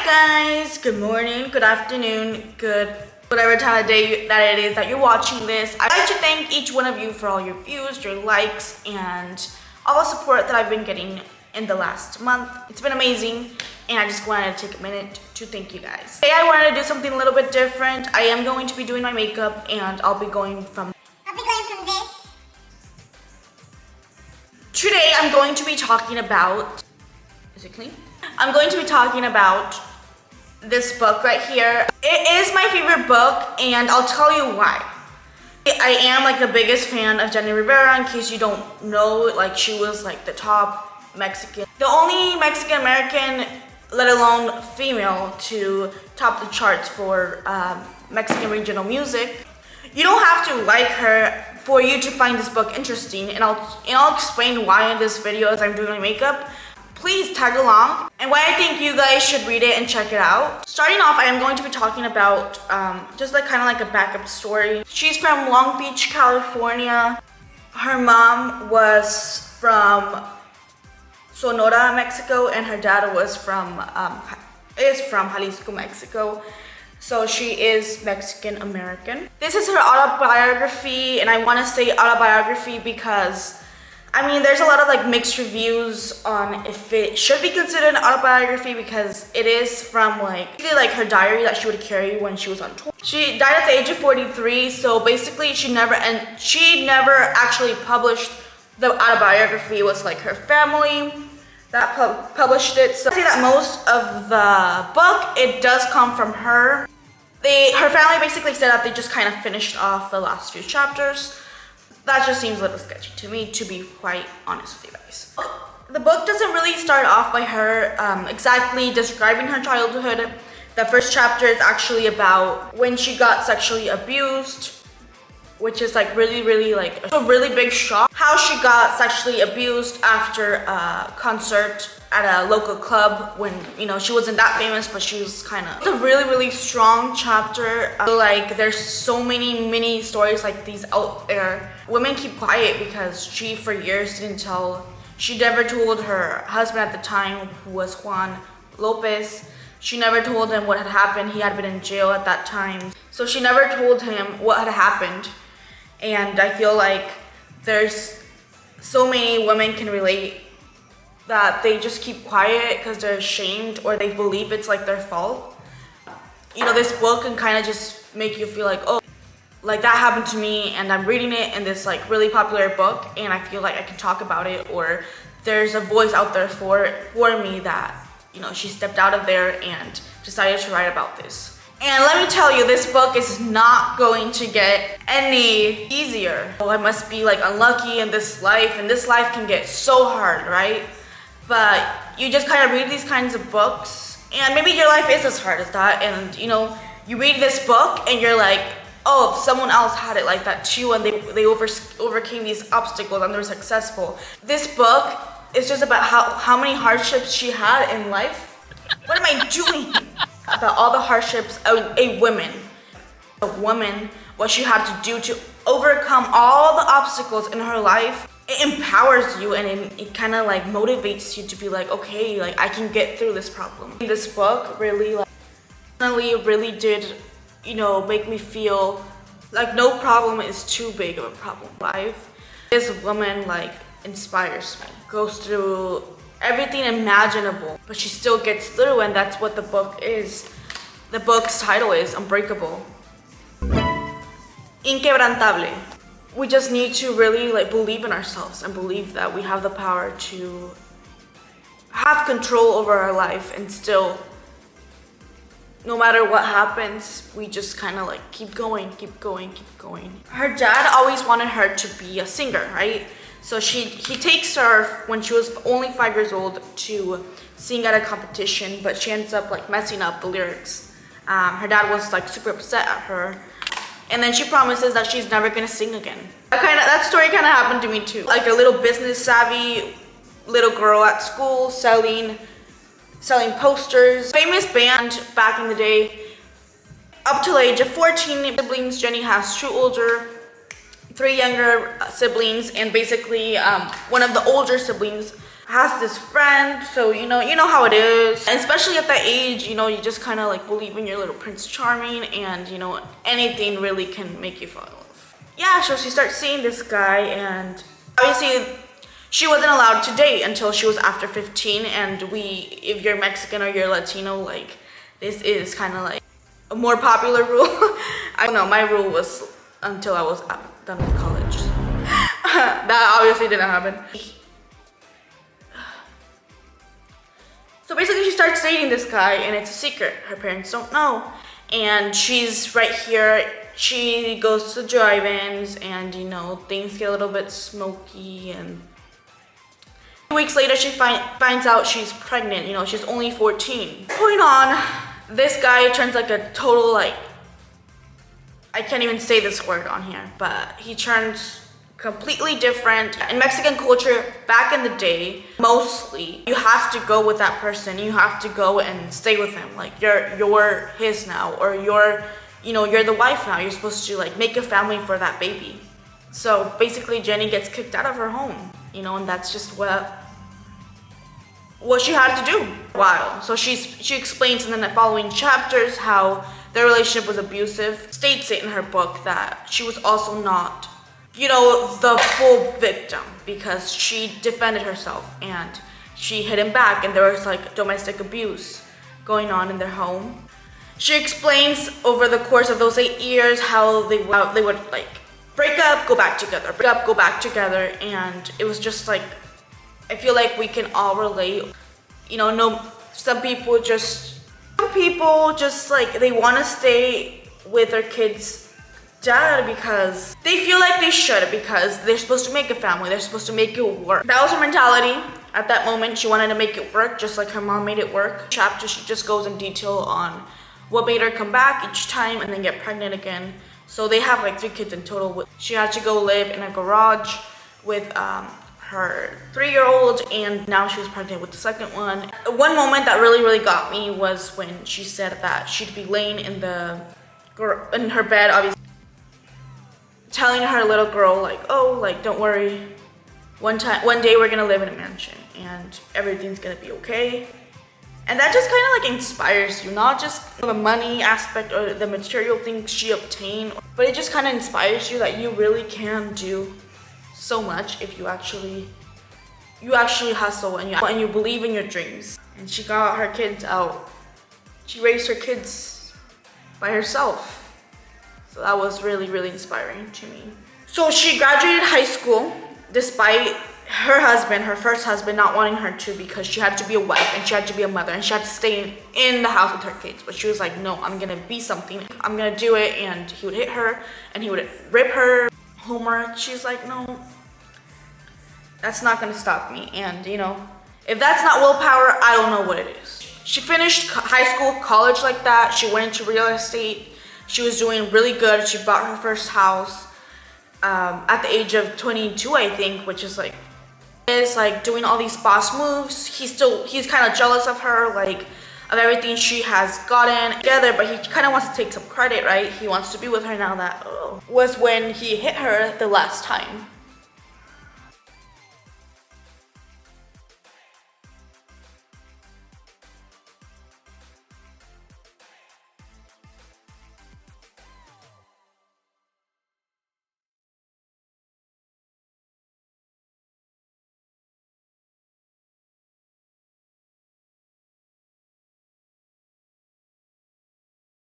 guys, good morning, good afternoon, good whatever time of day that it is that you're watching this. I'd like to thank each one of you for all your views, your likes, and all the support that I've been getting in the last month. It's been amazing, and I just wanted to take a minute to thank you guys. Today I wanted to do something a little bit different. I am going to be doing my makeup, and I'll be going from this. Today I'm going to be talking about, is it clean? I'm going to be talking about this book right here. It is my favorite book, and I'll tell you why. I am like the biggest fan of Jenni Rivera. In case you don't know, like she was like the top Mexican, the only Mexican American, let alone female, to top the charts for Mexican regional music. You don't have to like her for you to find this book interesting, and I'll explain why in this video as I'm doing my makeup. Please tag along, and why I think you guys should read it and check it out. Starting off, I am going to be talking about just like kind of like a backup story. She's from Long Beach, California. Her mom was from Sonora, Mexico, and her dad was is from Jalisco, Mexico. So she is Mexican American. This is her autobiography, and I want to say autobiography because I mean, there's a lot of like mixed reviews on if it should be considered an autobiography, because it is from like her diary that she would carry when she was on tour. She died at the age of 43, so basically she never actually published the autobiography. It was like her family that published it. So I say that most of the book, it does come from her. Her family basically said that they just kind of finished off the last few chapters. That just seems a little sketchy to me, to be quite honest with you guys. The book doesn't really start off by her exactly describing her childhood. The first chapter is actually about when she got sexually abused, which is like really like a really big shock. How she got sexually abused after a concert at a local club when, you know, she wasn't that famous, but she was kind of. It's a really strong chapter. Like there's so many mini stories like these out there. Women keep quiet because she for years didn't tell. She never told her husband at the time, who was Juan Lopez. She never told him what had happened. He had been in jail at that time. So she never told him what had happened. And I feel like there's so many women can relate that they just keep quiet because they're ashamed or they believe it's like their fault. You know, this book can kind of just make you feel like, oh, like that happened to me, and I'm reading it in this like really popular book, and I feel like I can talk about it, or there's a voice out there for me that, you know, she stepped out of there and decided to write about this. And let me tell you, this book is not going to get any easier. Oh, I must be like unlucky in this life, and this life can get so hard, right? But you just kind of read these kinds of books, and maybe your life is as hard as that, and you know, you read this book and you're like, oh, if someone else had it like that too, and they overcame these obstacles and they're successful. This book is just about how many hardships she had in life. What am I doing? About all the hardships a woman, what she had to do to overcome all the obstacles in her life. It empowers you, and it kind of like motivates you to be like, okay, like I can get through this problem. This book really did, you know, make me feel like no problem is too big of a problem in life. This woman like inspires me, goes through everything imaginable, but she still gets through, and that's what the book is. The book's title is Unbreakable. Inquebrantable. We just need to really like believe in ourselves and believe that we have the power to have control over our life, and still, no matter what happens, we just kind of like keep going. Her dad always wanted her to be a singer, right? So he takes her when she was only 5 years old to sing at a competition, but she ends up like messing up the lyrics. Her dad was like super upset at her, and then she promises that she's never gonna sing again. That story kind of happened to me too. Like a little business savvy little girl at school selling posters. Famous band back in the day. Up till the age of 14, siblings. Jenni has 2 older, 3 younger siblings, and basically one of the older siblings has this friend, so you know how it is. And especially at that age, you know, you just kind of like believe in your little Prince Charming, and you know, anything really can make you fall in love. Yeah, so she starts seeing this guy, and obviously she wasn't allowed to date until she was after 15, and if you're Mexican or you're Latino, like, this is kind of like a more popular rule. I don't know, my rule was until I was done with college. That obviously didn't happen. So basically she starts dating this guy, and it's a secret. Her parents don't know. And she's right here. She goes to drive-ins, and you know, things get a little bit smoky, and 2 weeks later she finds out she's pregnant. You know, she's only 14. Going on, this guy turns like a total, like, I can't even say this word on here, but he turns completely different. In Mexican culture, back in the day, mostly, you have to go with that person. You have to go and stay with him. Like, you're his now, or you're the wife now. You're supposed to like make a family for that baby. So basically Jenni gets kicked out of her home, you know, and that's just what she had to do. Wow. So she explains in the following chapters how their relationship was abusive. States it in her book that she was also not, you know, the full victim, because she defended herself and she hit him back, and there was like domestic abuse going on in their home. She explains over the course of those 8 years how they would like break up, go back together, break up, go back together, and it was just like, I feel like we can all relate. You know, some people just like, they want to stay with their kids' dad because they feel like they should, because they're supposed to make a family, they're supposed to make it work. That was her mentality at that moment. She wanted to make it work just like her mom made it work. Chapter, she just goes in detail on what made her come back each time and then get pregnant again. So they have like 3 kids in total. She had to go live in a garage with her 3-year-old, and now she was pregnant with the second one. One moment that really got me was when she said that she'd be laying in her bed, obviously, telling her little girl like, oh, like, don't worry, one day we're gonna live in a mansion and everything's gonna be okay. And that just kind of like inspires you, not just the money aspect or the material things she obtained, but it just kind of inspires you that you really can do so much if you actually hustle and you believe in your dreams. And she got her kids out. She raised her kids by herself. So that was really inspiring to me. So she graduated high school despite her first husband, not wanting her to, because she had to be a wife and she had to be a mother and she had to stay in the house with her kids. But she was like, no, I'm gonna be something. I'm gonna do it. And he would hit her and he would rip her homework. She's like, no, that's not gonna stop me. And you know, if that's not willpower, I don't know what it is. She finished high school, college like that. She went into real estate. She was doing really good. She bought her first house at the age of 22, I think, which is like, doing all these boss moves. He's kind of jealous of her, like, of everything she has gotten together, but he kind of wants to take some credit, right? He wants to be with her now. That was when he hit her the last time.